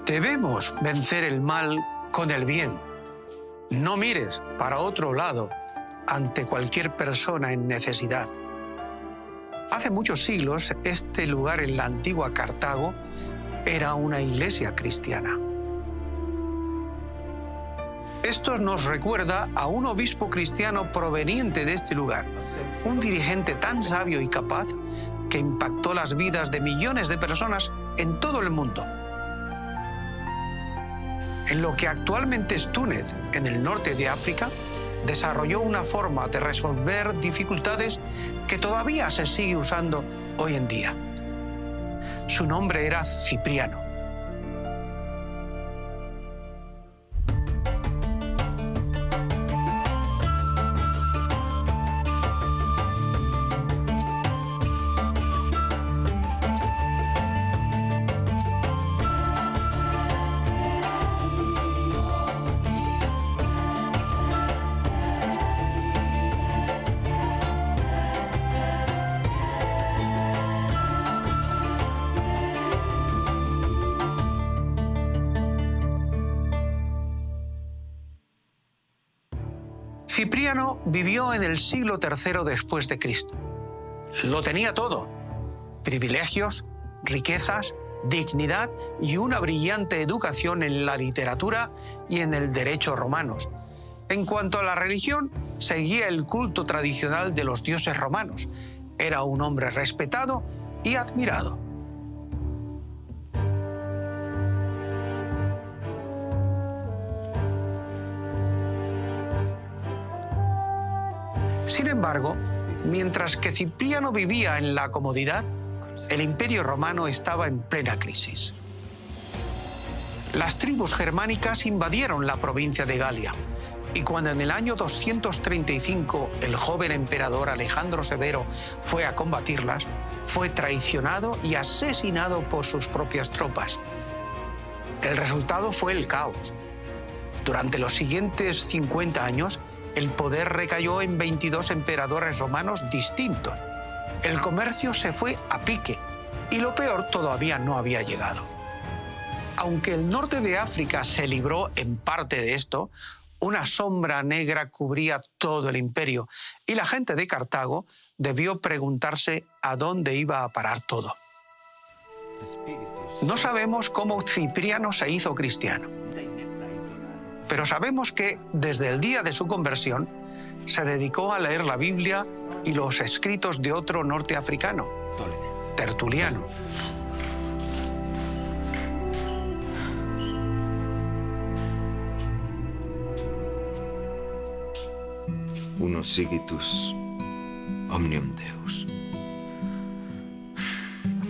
Debemos vencer el mal con el bien. No mires para otro lado ante cualquier persona en necesidad. Hace muchos siglos, este lugar en la antigua Cartago era una iglesia cristiana. Esto nos recuerda a un obispo cristiano proveniente de este lugar, un dirigente tan sabio y capaz que impactó las vidas de millones de personas en todo el mundo. En lo que actualmente es Túnez, en el norte de África, desarrolló una forma de resolver dificultades que todavía se sigue usando hoy en día. Su nombre era Cipriano. Cipriano vivió en el siglo III después de Cristo. Lo tenía todo: privilegios, riquezas, dignidad y una brillante educación en la literatura y en el derecho romanos. En cuanto a la religión, seguía el culto tradicional de los dioses romanos. Era un hombre respetado y admirado. Sin embargo, mientras que Cipriano vivía en la comodidad, el Imperio Romano estaba en plena crisis. Las tribus germánicas invadieron la provincia de Galia, y cuando en el año 235 el joven emperador Alejandro Severo fue a combatirlas, fue traicionado y asesinado por sus propias tropas. El resultado fue el caos. Durante los siguientes 50 años, el poder recayó en 22 emperadores romanos distintos. El comercio se fue a pique y lo peor todavía no había llegado. Aunque el norte de África se libró en parte de esto, una sombra negra cubría todo el imperio y la gente de Cartago debió preguntarse a dónde iba a parar todo. No sabemos cómo Cipriano se hizo cristiano, pero sabemos que desde el día de su conversión se dedicó a leer la Biblia y los escritos de otro norteafricano, Tertuliano. Uno sigitus omnium Deus.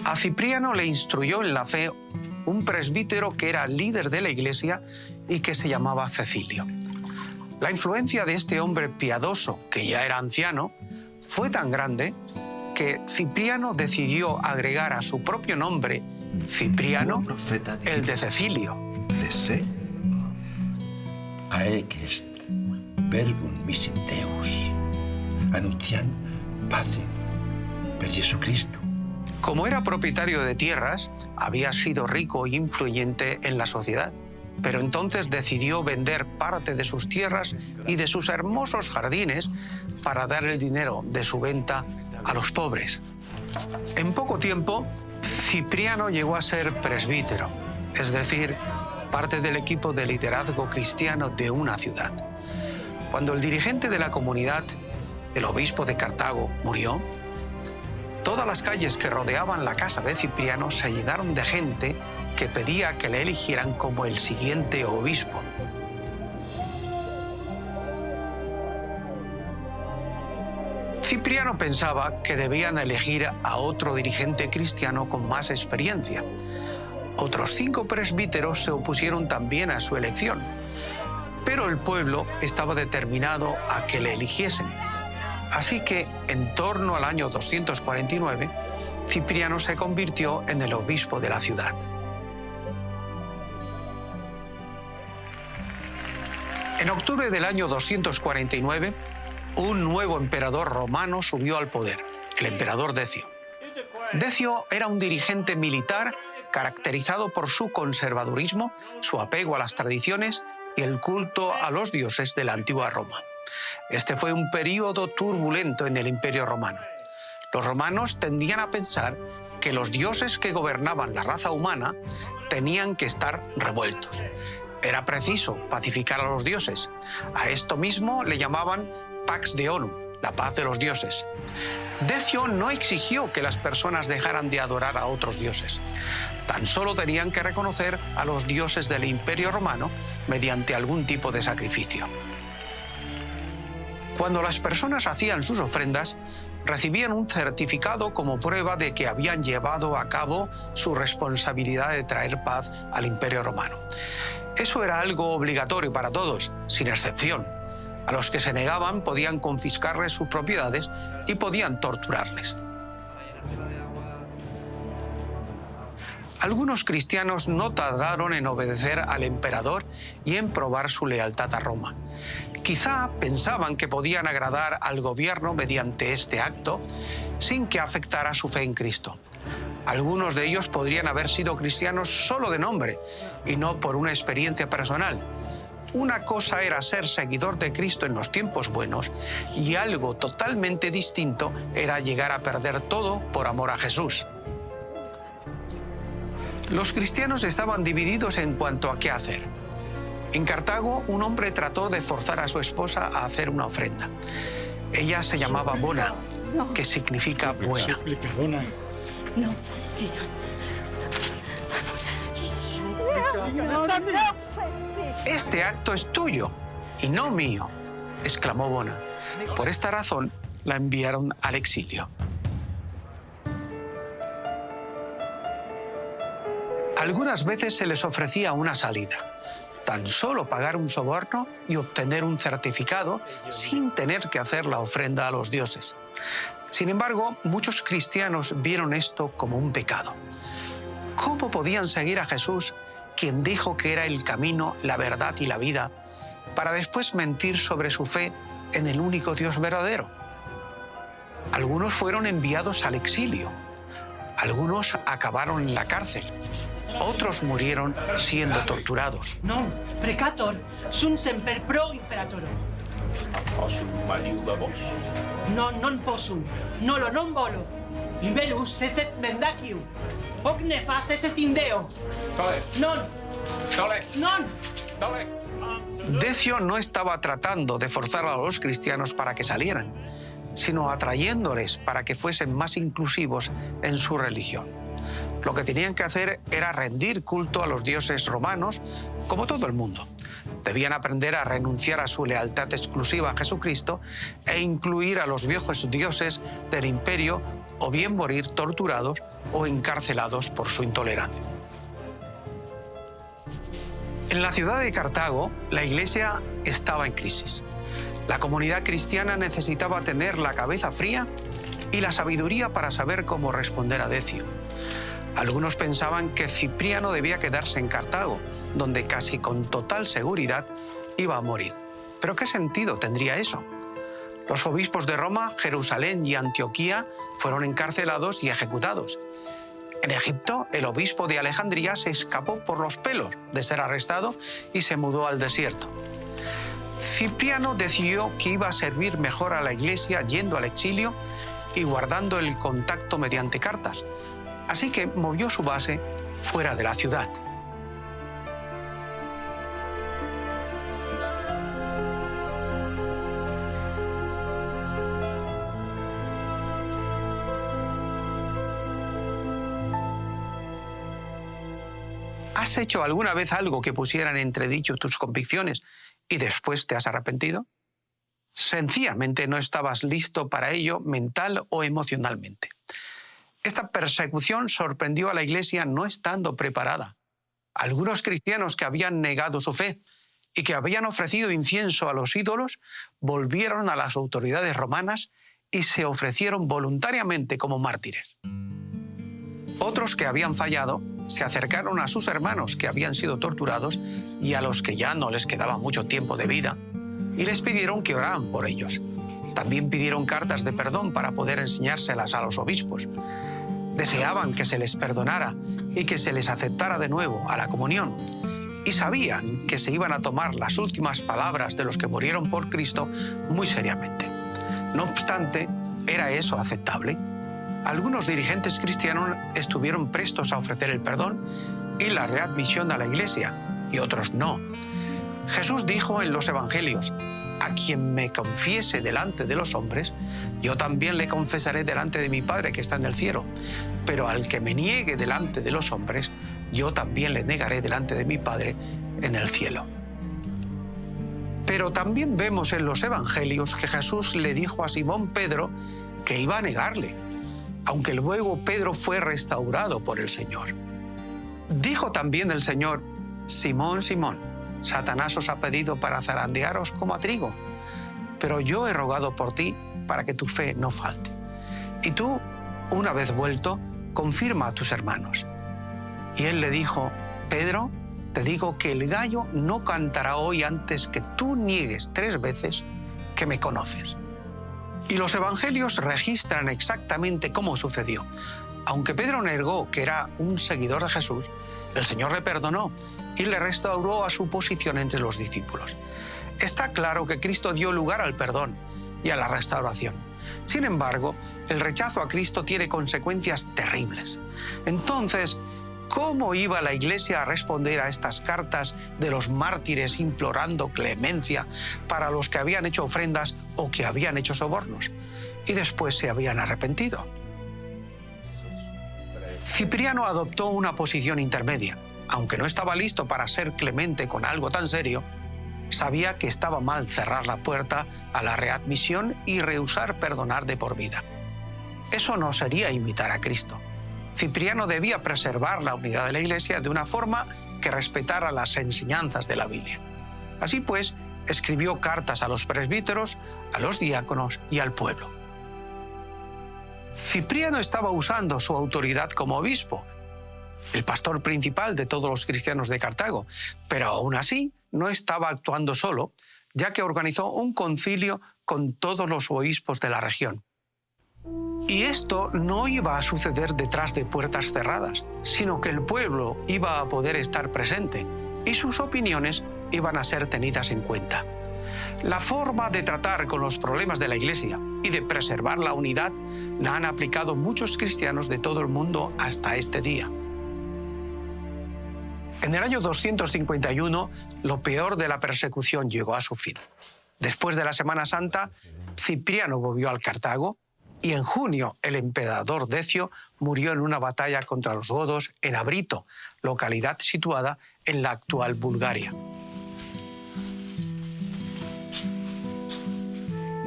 A Cipriano le instruyó en la fe un presbítero que era líder de la iglesia y que se llamaba Cecilio. La influencia de este hombre piadoso, que ya era anciano, fue tan grande que Cipriano decidió agregar a su propio nombre, Cipriano, el de Cecilio. Lese ae que est verbum misit Deus, annuncian pacem per Jesucristo. Como era propietario de tierras, había sido rico e influyente en la sociedad, pero entonces decidió vender parte de sus tierras y de sus hermosos jardines para dar el dinero de su venta a los pobres. En poco tiempo, Cipriano llegó a ser presbítero, es decir, parte del equipo de liderazgo cristiano de una ciudad. Cuando el dirigente de la comunidad, el obispo de Cartago, murió, todas las calles que rodeaban la casa de Cipriano se llenaron de gente que pedía que le eligieran como el siguiente obispo. Cipriano pensaba que debían elegir a otro dirigente cristiano con más experiencia. Otros 5 presbíteros se opusieron también a su elección, pero el pueblo estaba determinado a que le eligiesen. Así que, en torno al año 249, Cipriano se convirtió en el obispo de la ciudad. En octubre del año 249, un nuevo emperador romano subió al poder, el emperador Decio. Decio era un dirigente militar caracterizado por su conservadurismo, su apego a las tradiciones y el culto a los dioses de la antigua Roma. Este fue un período turbulento en el Imperio Romano. Los romanos tendían a pensar que los dioses que gobernaban la raza humana tenían que estar revueltos. Era preciso pacificar a los dioses. A esto mismo le llamaban Pax Deorum, la paz de los dioses. Decio no exigió que las personas dejaran de adorar a otros dioses. Tan solo tenían que reconocer a los dioses del Imperio Romano mediante algún tipo de sacrificio. Cuando las personas hacían sus ofrendas, recibían un certificado como prueba de que habían llevado a cabo su responsabilidad de traer paz al Imperio Romano. Eso era algo obligatorio para todos, sin excepción. A los que se negaban podían confiscarles sus propiedades y podían torturarles. Algunos cristianos no tardaron en obedecer al emperador y en probar su lealtad a Roma. Quizá pensaban que podían agradar al gobierno mediante este acto sin que afectara su fe en Cristo. Algunos de ellos podrían haber sido cristianos solo de nombre y no por una experiencia personal. Una cosa era ser seguidor de Cristo en los tiempos buenos y algo totalmente distinto era llegar a perder todo por amor a Jesús. Los cristianos estaban divididos en cuanto a qué hacer. En Cartago, un hombre trató de forzar a su esposa a hacer una ofrenda. Ella se llamaba Bona, que significa buena. No, sí. Este acto es tuyo y no mío, exclamó Bona. Por esta razón la enviaron al exilio. Algunas veces se les ofrecía una salida, tan solo pagar un soborno y obtener un certificado sin tener que hacer la ofrenda a los dioses. Sin embargo, muchos cristianos vieron esto como un pecado. ¿Cómo podían seguir a Jesús, quien dijo que era el camino, la verdad y la vida, para después mentir sobre su fe en el único Dios verdadero? Algunos fueron enviados al exilio. Algunos acabaron en la cárcel. Otros murieron siendo torturados. Non, precator, sunt semper pro imperatoro. Possum maliuda vos? Non possum, nolo non volo. Libellus eset mendacium. Hoc nefas eset indeo. Tole, Non, tole, non. tole. Decio no estaba tratando de forzar a los cristianos para que salieran, sino atrayéndoles para que fuesen más inclusivos en su religión. Lo que tenían que hacer era rendir culto a los dioses romanos, como todo el mundo. Debían aprender a renunciar a su lealtad exclusiva a Jesucristo e incluir a los viejos dioses del imperio, o bien morir torturados o encarcelados por su intolerancia. En la ciudad de Cartago, la iglesia estaba en crisis. La comunidad cristiana necesitaba tener la cabeza fría y la sabiduría para saber cómo responder a Decio. Algunos pensaban que Cipriano debía quedarse en Cartago, donde casi con total seguridad iba a morir. ¿Pero qué sentido tendría eso? Los obispos de Roma, Jerusalén y Antioquía fueron encarcelados y ejecutados. En Egipto, el obispo de Alejandría se escapó por los pelos de ser arrestado y se mudó al desierto. Cipriano decidió que iba a servir mejor a la iglesia yendo al exilio y guardando el contacto mediante cartas. Así que movió su base fuera de la ciudad. ¿Has hecho alguna vez algo que pusiera en entredicho tus convicciones y después te has arrepentido? Sencillamente no estabas listo para ello mental o emocionalmente. Esta persecución sorprendió a la iglesia no estando preparada. Algunos cristianos que habían negado su fe y que habían ofrecido incienso a los ídolos volvieron a las autoridades romanas y se ofrecieron voluntariamente como mártires. Otros que habían fallado se acercaron a sus hermanos que habían sido torturados y a los que ya no les quedaba mucho tiempo de vida y les pidieron que oraran por ellos. También pidieron cartas de perdón para poder enseñárselas a los obispos. deseaban que se les perdonara y que se les aceptara de nuevo a la comunión, y sabían que se iban a tomar las últimas palabras de los que murieron por Cristo muy seriamente. No obstante, ¿era eso aceptable? Algunos dirigentes cristianos estuvieron prestos a ofrecer el perdón y la readmisión a la Iglesia, y otros no. Jesús dijo en los Evangelios: a quien me confiese delante de los hombres, yo también le confesaré delante de mi Padre que está en el cielo. Pero al que me niegue delante de los hombres, yo también le negaré delante de mi Padre en el cielo. Pero también vemos en los Evangelios que Jesús le dijo a Simón Pedro que iba a negarle, aunque luego Pedro fue restaurado por el Señor. Dijo también el Señor: Simón, Simón, Satanás os ha pedido para zarandearos como a trigo, pero yo he rogado por ti para que tu fe no falte. Y tú, una vez vuelto, confirma a tus hermanos. Y él le dijo: Pedro, te digo que el gallo no cantará hoy antes que tú niegues 3 veces que me conoces. Y los evangelios registran exactamente cómo sucedió. Aunque Pedro negó que era un seguidor de Jesús, el Señor le perdonó y le restauró a su posición entre los discípulos. Está claro que Cristo dio lugar al perdón y a la restauración. Sin embargo, el rechazo a Cristo tiene consecuencias terribles. Entonces, ¿cómo iba la Iglesia a responder a estas cartas de los mártires implorando clemencia para los que habían hecho ofrendas o que habían hecho sobornos y después se habían arrepentido? Cipriano adoptó una posición intermedia. Aunque no estaba listo para ser clemente con algo tan serio, sabía que estaba mal cerrar la puerta a la readmisión y rehusar perdonar de por vida. Eso no sería imitar a Cristo. Cipriano debía preservar la unidad de la Iglesia de una forma que respetara las enseñanzas de la Biblia. Así pues, escribió cartas a los presbíteros, a los diáconos y al pueblo. Cipriano estaba usando su autoridad como obispo, el pastor principal de todos los cristianos de Cartago, pero aún así no estaba actuando solo, ya que organizó un concilio con todos los obispos de la región. Y esto no iba a suceder detrás de puertas cerradas, sino que el pueblo iba a poder estar presente y sus opiniones iban a ser tenidas en cuenta. La forma de tratar con los problemas de la Iglesia y de preservar la unidad la han aplicado muchos cristianos de todo el mundo hasta este día. En el año 251, lo peor de la persecución llegó a su fin. Después de la Semana Santa, Cipriano volvió al Cartago y en junio el emperador Decio murió en una batalla contra los godos en Abrito, localidad situada en la actual Bulgaria.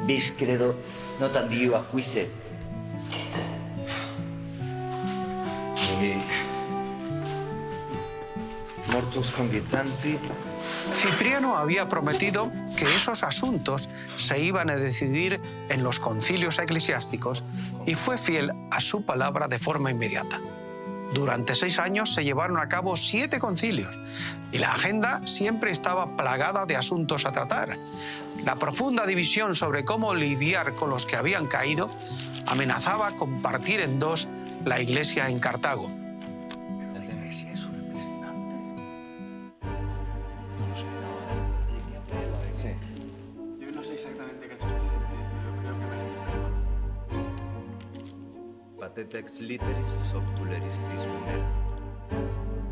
Vis credo notam Dio fuisse. Mortus congitanti. Cipriano había prometido que esos asuntos se iban a decidir en los concilios eclesiásticos y fue fiel a su palabra de forma inmediata. Durante 6 años se llevaron a cabo 7 concilios y la agenda siempre estaba plagada de asuntos a tratar. La profunda división sobre cómo lidiar con los que habían caído amenazaba con partir en 2 la Iglesia en Cartago. Patetex literis obtuleristis munera.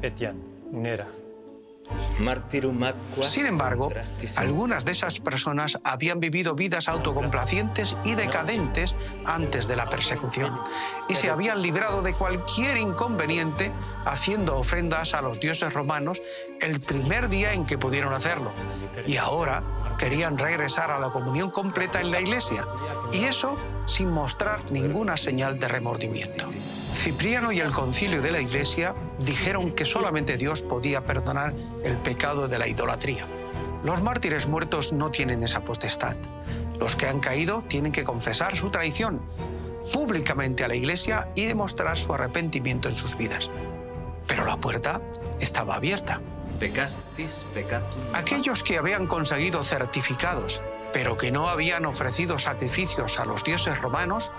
Etiam, munera. Martyrum aquas. Sin embargo, drastis. algunas de esas personas habían vivido vidas autocomplacientes y decadentes antes de la persecución y se habían librado de cualquier inconveniente haciendo ofrendas a los dioses romanos el primer día en que pudieron hacerlo. Y ahora querían regresar a la comunión completa en la Iglesia, y eso sin mostrar ninguna señal de remordimiento. Cipriano y el concilio de la Iglesia dijeron que solamente Dios podía perdonar el pecado de la idolatría. Los mártires muertos no tienen esa potestad. Los que han caído tienen que confesar su traición públicamente a la Iglesia y demostrar su arrepentimiento en sus vidas. Pero la puerta estaba abierta. Peccastis peccatum. Aquellos que habían conseguido certificados, pero que no habían ofrecido sacrificios a los dioses romanos,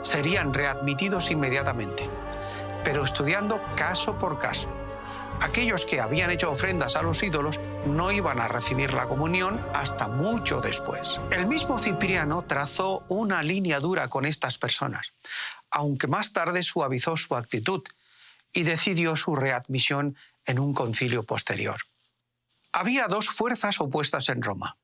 serían readmitidos inmediatamente. pero estudiando caso por caso. Aquellos que habían hecho ofrendas a los ídolos no iban a recibir la comunión hasta mucho después. El mismo Cipriano trazó una línea dura con estas personas, aunque más tarde suavizó su actitud y decidió su readmisión en un concilio posterior. Había dos fuerzas opuestas en Roma.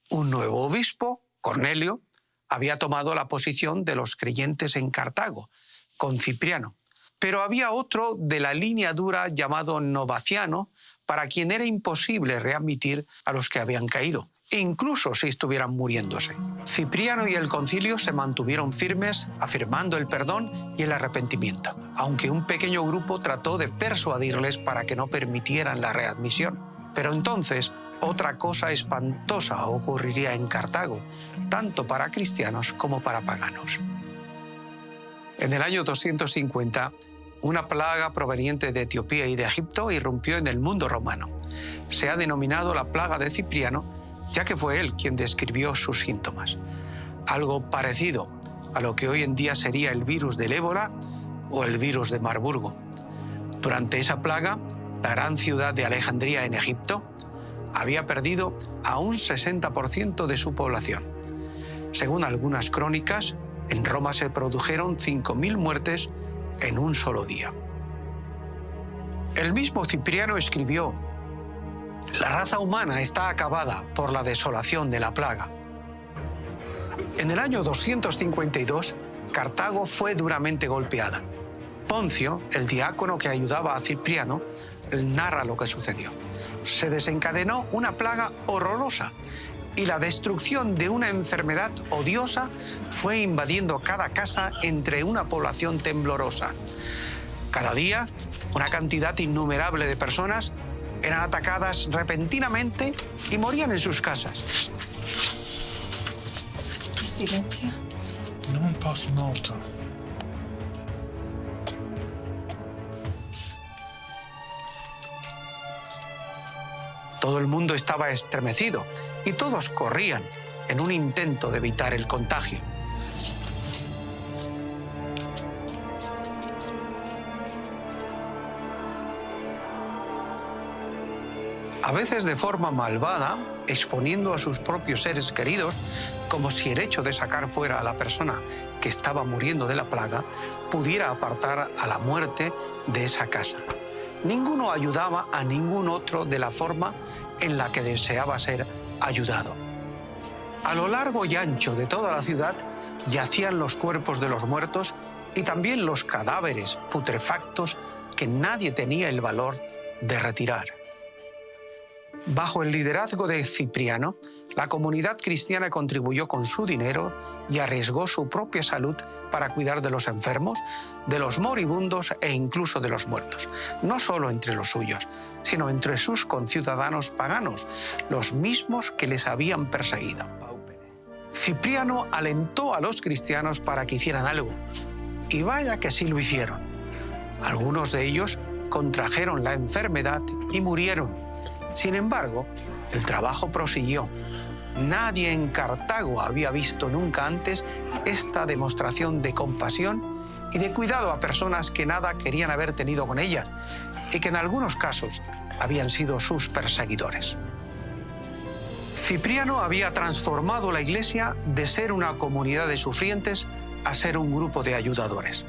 Un nuevo obispo, Cornelio, había tomado la posición de los creyentes en Cartago, con Cipriano. Pero había otro de la línea dura llamado Novaciano, para quien era imposible readmitir a los que habían caído, incluso si estuvieran muriéndose. Cipriano y el concilio se mantuvieron firmes, afirmando el perdón y el arrepentimiento, aunque un pequeño grupo trató de persuadirles para que no permitieran la readmisión. Pero entonces otra cosa espantosa ocurriría en Cartago, tanto para cristianos como para paganos. En el año 250, una plaga proveniente de Etiopía y de Egipto irrumpió en el mundo romano. Se ha denominado la plaga de Cipriano, ya que fue él quien describió sus síntomas. Algo parecido a lo que hoy en día sería el virus del ébola o el virus de Marburgo. Durante esa plaga, la gran ciudad de Alejandría en Egipto había perdido a un 60% de su población. Según algunas crónicas, en Roma se produjeron 5.000 muertes en un solo día. El mismo Cipriano escribió: «La raza humana está acabada por la desolación de la plaga». En el año 252, Cartago fue duramente golpeada. Poncio, el diácono que ayudaba a Cipriano, narra lo que sucedió. Se desencadenó una plaga horrorosa y la destrucción de una enfermedad odiosa fue invadiendo cada casa entre una población temblorosa. Cada día, una cantidad innumerable de personas eran atacadas repentinamente y morían en sus casas. Pestilentia. Non posso molto. Todo el mundo estaba estremecido y todos corrían en un intento de evitar el contagio. A veces de forma malvada, exponiendo a sus propios seres queridos, como si el hecho de sacar fuera a la persona que estaba muriendo de la plaga pudiera apartar a la muerte de esa casa. Ninguno ayudaba a ningún otro de la forma en la que deseaba ser ayudado. A lo largo y ancho de toda la ciudad yacían los cuerpos de los muertos y también los cadáveres putrefactos que nadie tenía el valor de retirar. Bajo el liderazgo de Cipriano, la comunidad cristiana contribuyó con su dinero y arriesgó su propia salud para cuidar de los enfermos, de los moribundos e incluso de los muertos, no solo entre los suyos, sino entre sus conciudadanos paganos, los mismos que les habían perseguido. Cipriano alentó a los cristianos para que hicieran algo, y vaya que sí lo hicieron. Algunos de ellos contrajeron la enfermedad y murieron. Sin embargo, el trabajo prosiguió. Nadie en Cartago había visto nunca antes esta demostración de compasión y de cuidado a personas que nada querían haber tenido con ellas y que en algunos casos habían sido sus perseguidores. Cipriano había transformado la Iglesia de ser una comunidad de sufrientes a ser un grupo de ayudadores.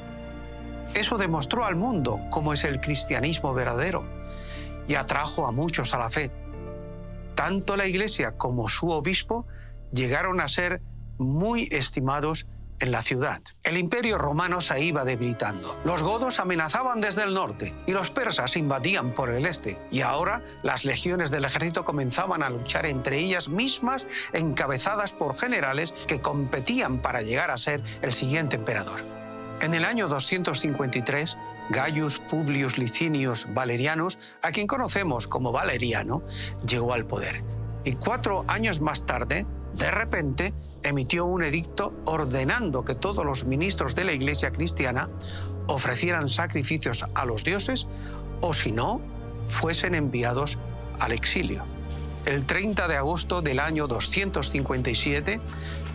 Eso demostró al mundo cómo es el cristianismo verdadero y atrajo a muchos a la fe. Tanto la Iglesia como su obispo llegaron a ser muy estimados en la ciudad. El Imperio Romano se iba debilitando. Los godos amenazaban desde el norte y los persas invadían por el este. Y ahora las legiones del ejército comenzaban a luchar entre ellas mismas, encabezadas por generales que competían para llegar a ser el siguiente emperador. En el año 253, Gaius Publius Licinius Valerianus, a quien conocemos como Valeriano, llegó al poder. Y 4 años más tarde, de repente, emitió un edicto ordenando que todos los ministros de la Iglesia cristiana ofrecieran sacrificios a los dioses o, si no, fuesen enviados al exilio. el 30 de agosto del año 257,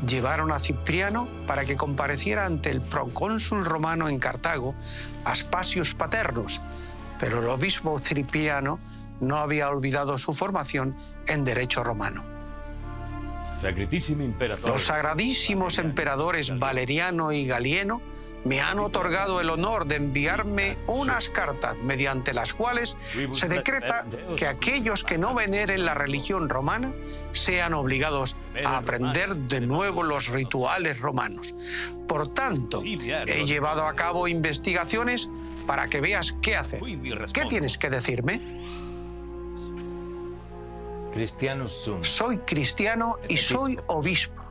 llevaron a Cipriano para que compareciera ante el procónsul romano en Cartago, Aspasius Paternus, pero el obispo Cipriano no había olvidado su formación en derecho romano. Los sagradísimos emperadores Valeriano y Galieno me han otorgado el honor de enviarme unas cartas mediante las cuales se decreta que aquellos que no veneren la religión romana sean obligados a aprender de nuevo los rituales romanos. Por tanto, he llevado a cabo investigaciones para que veas qué hacer. ¿Qué tienes que decirme? Soy cristiano y soy obispo.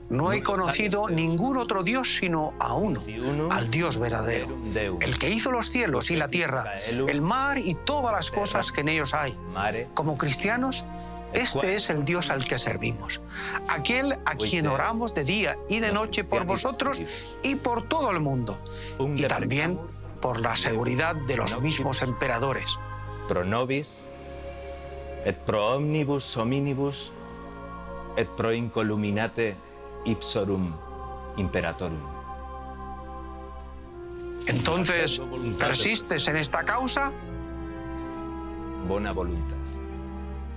No he conocido ningún otro Dios sino a uno, al Dios verdadero, el que hizo los cielos y la tierra, el mar y todas las cosas que en ellos hay. Como cristianos, este es el Dios al que servimos, aquel a quien oramos de día y de noche por vosotros y por todo el mundo, y también por la seguridad de los mismos emperadores. Pro nobis, et pro omnibus hominibus, et pro incoluminate ipsorum imperatorum. Entonces, ¿persistes en esta causa? Bona voluntas.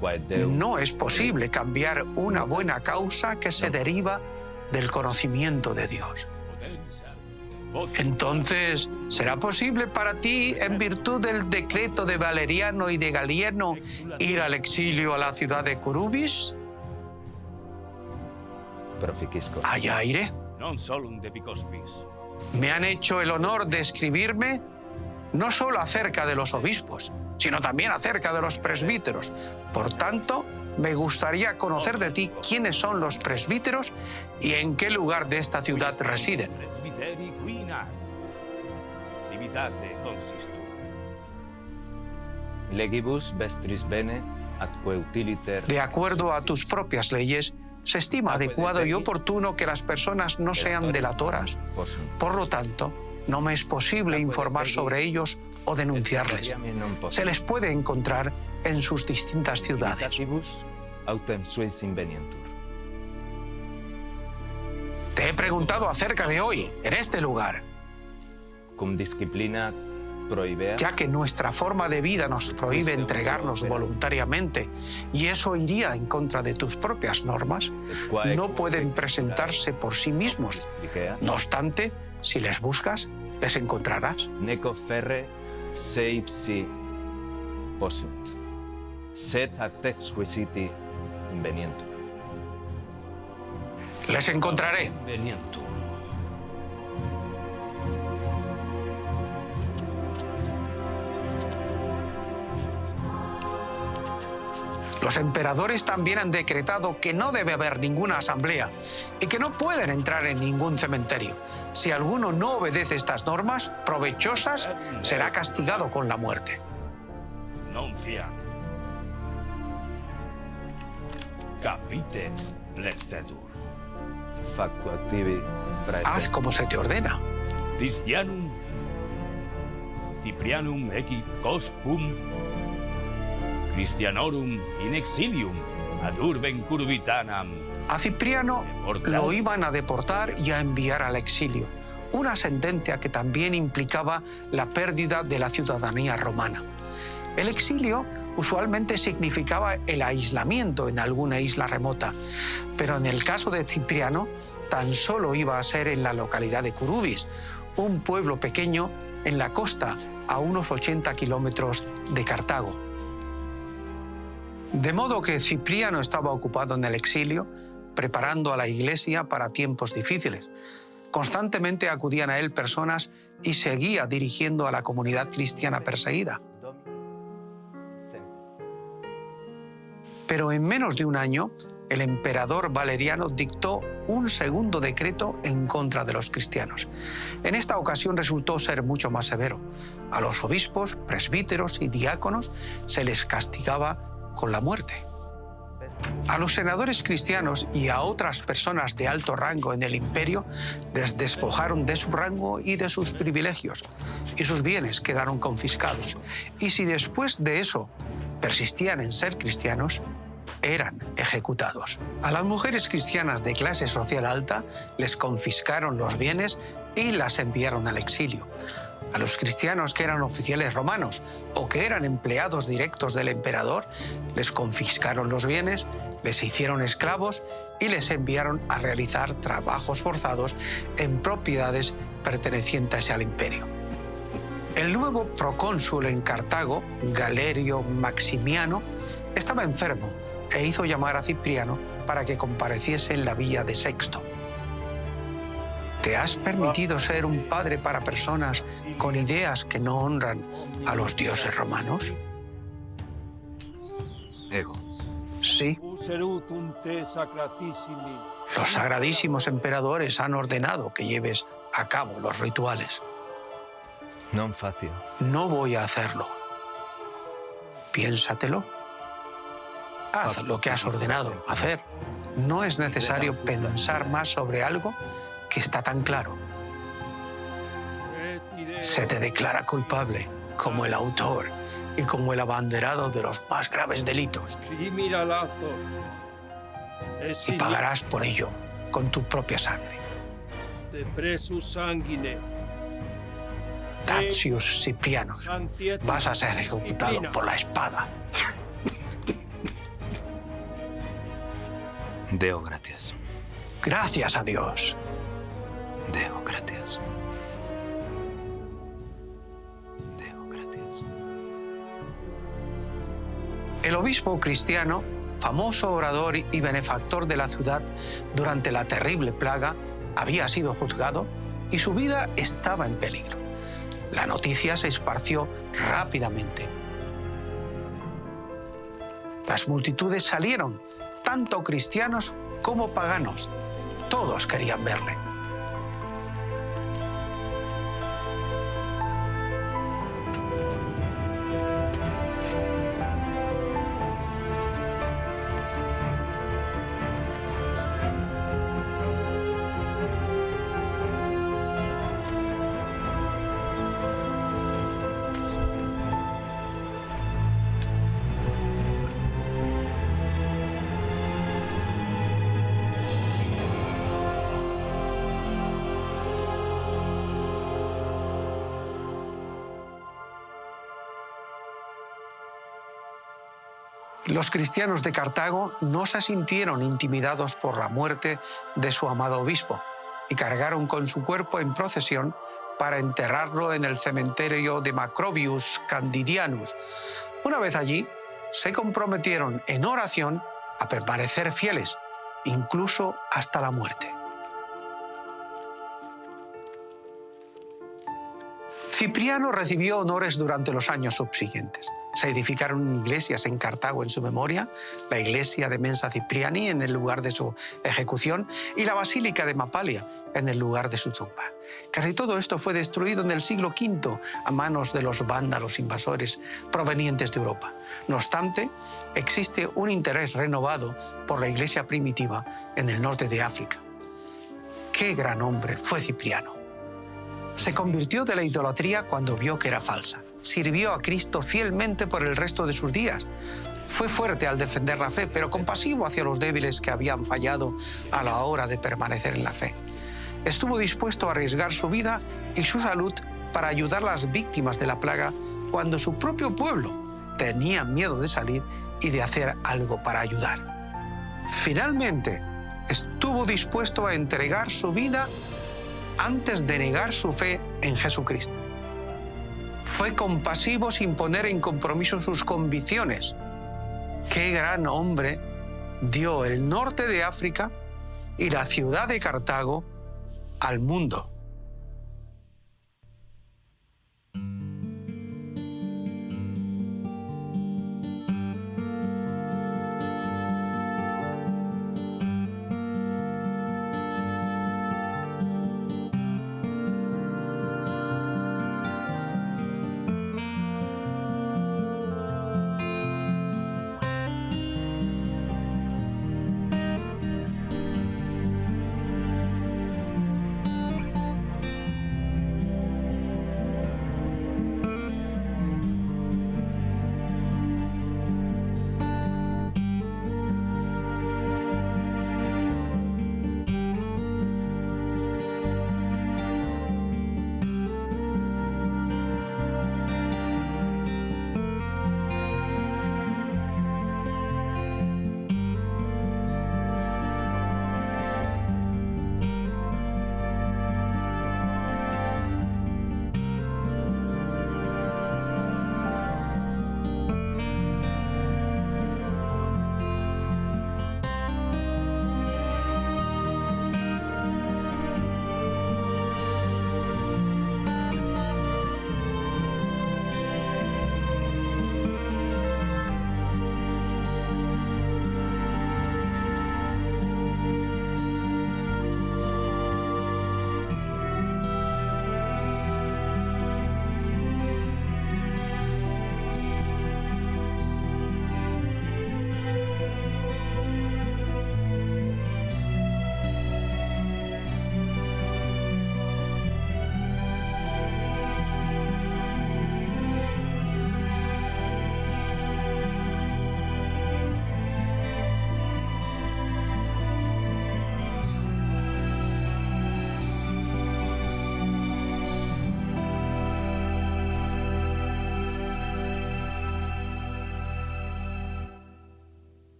Quae Deum. No es posible cambiar una buena causa que se deriva del conocimiento de Dios. Entonces, ¿será posible para ti, en virtud del decreto de Valeriano y de Galieno, ir al exilio a la ciudad de Curubis? Allá iré. Me han hecho el honor de escribirme no solo acerca de los obispos, sino también acerca de los presbíteros. Por tanto, me gustaría conocer de ti quiénes son los presbíteros y en qué lugar de esta ciudad residen. Legibus vestris bene atque utiliter. De acuerdo a tus propias leyes, se estima adecuado y oportuno que las personas no sean delatoras. Por lo tanto, no me es posible informar sobre ellos o denunciarles. Se les puede encontrar en sus distintas ciudades. Te he preguntado acerca de hoy, en este lugar. Ya que nuestra forma de vida nos prohíbe entregarnos voluntariamente y eso iría en contra de tus propias normas, no pueden presentarse por sí mismos. No obstante, si les buscas, les encontrarás. Neco ferre se ipsi possunt, sed ad exquisiti invenientur. Les encontraré. Los emperadores también han decretado que no debe haber ninguna asamblea y que no pueden entrar en ningún cementerio. Si alguno no obedece estas normas provechosas, será castigado con la muerte. Capite lectetur. Facuativi praeter. Haz como se te ordena. Christianum Ciprianum equi cospum Christianorum in exilium ad urbem curvitanam. A Cipriano lo iban a deportar y a enviar al exilio, una sentencia que también implicaba la pérdida de la ciudadanía romana. El exilio usualmente significaba el aislamiento en alguna isla remota, pero en el caso de Cipriano tan solo iba a ser en la localidad de Curubis, un pueblo pequeño en la costa a unos 80 kilómetros de Cartago. De modo que Cipriano estaba ocupado en el exilio, preparando a la iglesia para tiempos difíciles. Constantemente acudían a él personas y seguía dirigiendo a la comunidad cristiana perseguida. Pero en menos de un año, el emperador Valeriano dictó un segundo decreto en contra de los cristianos. En esta ocasión resultó ser mucho más severo. A los obispos, presbíteros y diáconos se les castigaba con la muerte. A los senadores cristianos y a otras personas de alto rango en el imperio les despojaron de su rango y de sus privilegios, y sus bienes quedaron confiscados. Y si después de eso persistían en ser cristianos, eran ejecutados. A las mujeres cristianas de clase social alta les confiscaron los bienes y las enviaron al exilio. A los cristianos que eran oficiales romanos o que eran empleados directos del emperador, les confiscaron los bienes, les hicieron esclavos y les enviaron a realizar trabajos forzados en propiedades pertenecientes al imperio. El nuevo procónsul en Cartago, Galerio Maximiano, estaba enfermo e hizo llamar a Cipriano para que compareciese en la villa de Sexto. ¿Te has permitido ser un padre para personas con ideas que no honran a los dioses romanos? Ego. Sí. Los sagradísimos emperadores han ordenado que lleves a cabo los rituales. Non faccio. No voy a hacerlo. Piénsatelo. Haz lo que has ordenado hacer. No es necesario pensar más sobre algo que está tan claro. Se te declara culpable como el autor y como el abanderado de los más graves delitos. Y pagarás por ello con tu propia sangre. Tatius Ciprianus, vas a ser ejecutado por la espada. Deo gratias. Gracias a Dios. Deo gratias. Deo gratias. El obispo cristiano, famoso orador y benefactor de la ciudad durante la terrible plaga, había sido juzgado y su vida estaba en peligro. La noticia se esparció rápidamente. Las multitudes salieron, tanto cristianos como paganos. Todos querían verle. Los cristianos de Cartago no se sintieron intimidados por la muerte de su amado obispo y cargaron con su cuerpo en procesión para enterrarlo en el cementerio de Macrobius Candidianus. Una vez allí, se comprometieron en oración a permanecer fieles, incluso hasta la muerte. Cipriano recibió honores durante los años subsiguientes. Se edificaron iglesias en Cartago en su memoria, la iglesia de Mensa Cipriani en el lugar de su ejecución y la basílica de Mapalia en el lugar de su tumba. Casi todo esto fue destruido en el siglo V a manos de los vándalos invasores provenientes de Europa. No obstante, existe un interés renovado por la iglesia primitiva en el norte de África. ¡Qué gran hombre fue Cipriano! Se convirtió de la idolatría cuando vio que era falsa. Sirvió a Cristo fielmente por el resto de sus días. Fue fuerte al defender la fe, pero compasivo hacia los débiles que habían fallado a la hora de permanecer en la fe. Estuvo dispuesto a arriesgar su vida y su salud para ayudar a las víctimas de la plaga cuando su propio pueblo tenía miedo de salir y de hacer algo para ayudar. Finalmente, estuvo dispuesto a entregar su vida antes de negar su fe en Jesucristo. Fue compasivo sin poner en compromiso sus convicciones. ¡Qué gran hombre! Dio el norte de África y la ciudad de Cartago al mundo.